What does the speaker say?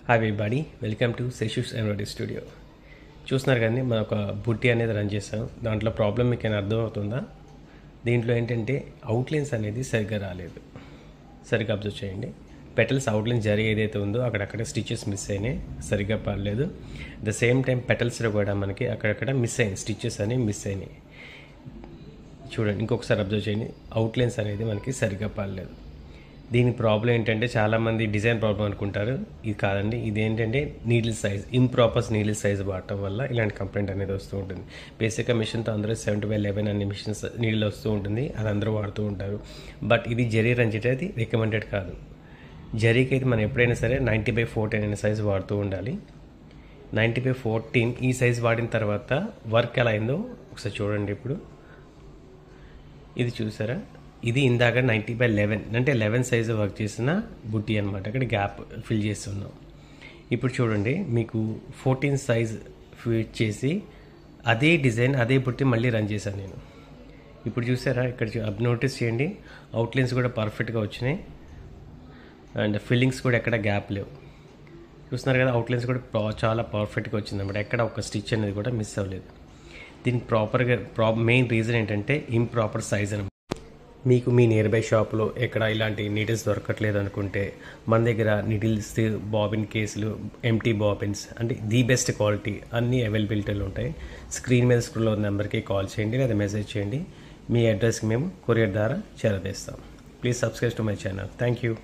Hi everybody, welcome to Seshu's embroidery studio. చూస్తున్నారు కానీ మనం ఒక బుట్టి అనేది రన్ చేసాం. దాంట్లో ప్రాబ్లం మీకు ఏమైనా అర్థమవుతుందా? దీంట్లో ఏంటంటే అవుట్లైన్స్ అనేది సరిగ్గా రాలేదు. సరిగ్గా అబ్జర్వ్ చేయండి. పెటల్స్ అవుట్లైన్ జరి ఏదైతే ఉందో అక్కడక్కడ స్టిచెస్ మిస్ అయినాయి, సరిగ్గా పడలేదు. ద సేమ్ టైం పెటల్స్లో కూడా మనకి అక్కడక్కడ మిస్ అయింది, స్టిచెస్ అనేవి మిస్ అయినాయి. చూడండి, ఇంకొకసారి అబ్జర్వ్ చేయండి. అవుట్లైన్స్ అనేది మనకి సరిగ్గా పడలేదు. దీని ప్రాబ్లం ఏంటంటే చాలామంది డిజైన్ ప్రాబ్లం అనుకుంటారు. ఇది కాదండి, ఇది ఏంటంటే నీడిల్ సైజ్, ఇంప్రాపర్స్ నీడిల్ సైజ్ వాడటం వల్ల ఇలాంటి కంప్లైంట్ అనేది వస్తూ ఉంటుంది. బేసిక్గా మిషన్తో అందరూ 70/11 అనే మిషన్స్ నీడిల్ వస్తూ ఉంటుంది, అది అందరూ వాడుతూ ఉంటారు. బట్ ఇది జరీ రంజిటది రికమెండెడ్ కాదు. జరీకి అయితే మనం ఎప్పుడైనా సరే 90/14 అనే సైజ్ వాడుతూ ఉండాలి. 90/14 ఈ సైజ్ వాడిన తర్వాత వర్క్ ఎలా అయిందో ఒకసారి చూడండి. ఇప్పుడు ఇది చూసారా, ఇది ఇందాక 90/11 అంటే 11 సైజు వర్క్ చేసిన బుట్టి అనమాట. అక్కడ గ్యాప్ ఫిల్ చేస్తున్నాం. ఇప్పుడు చూడండి, మీకు 14 సైజ్ ఫిట్ చేసి అదే డిజైన్ అదే బుట్టి మళ్ళీ రన్ చేశాను నేను. ఇప్పుడు చూసారా, ఇక్కడ నోటీస్ చేయండి, అవుట్లైన్స్ కూడా పర్ఫెక్ట్గా వచ్చినాయి అండ్ ఫిల్లింగ్స్ కూడా ఎక్కడ గ్యాప్ లేవు. చూస్తున్నారు కదా, అవుట్లైన్స్ కూడా చాలా పర్ఫెక్ట్గా వచ్చింది అనమాట. ఎక్కడ ఒక స్టిచ్ అనేది కూడా మిస్ అవ్వలేదు. దీనికి మెయిన్ రీజన్ ఏంటంటే ఇంప్రాపర్ సైజ్ అనమాట. మీకు మీ నియర్ బై షాప్లో ఎక్కడ ఇలాంటి నీడిల్స్ దొరకట్లేదు అనుకుంటే మన దగ్గర నీడిల్స్, బాబిన్ కేసులు, ఎంటీ బాబిన్స్ అంటే ది బెస్ట్ క్వాలిటీ అన్నీ అవైలబిలిటీలో ఉంటాయి. స్క్రీన్ మీద స్క్రోల్ అవుతున్న నెంబర్కి కాల్ చేయండి లేదా మెసేజ్ చేయండి. మీ అడ్రస్కి మేము కొరియర్ ద్వారా చేరవేస్తాం. Please subscribe to my channel. Thank you.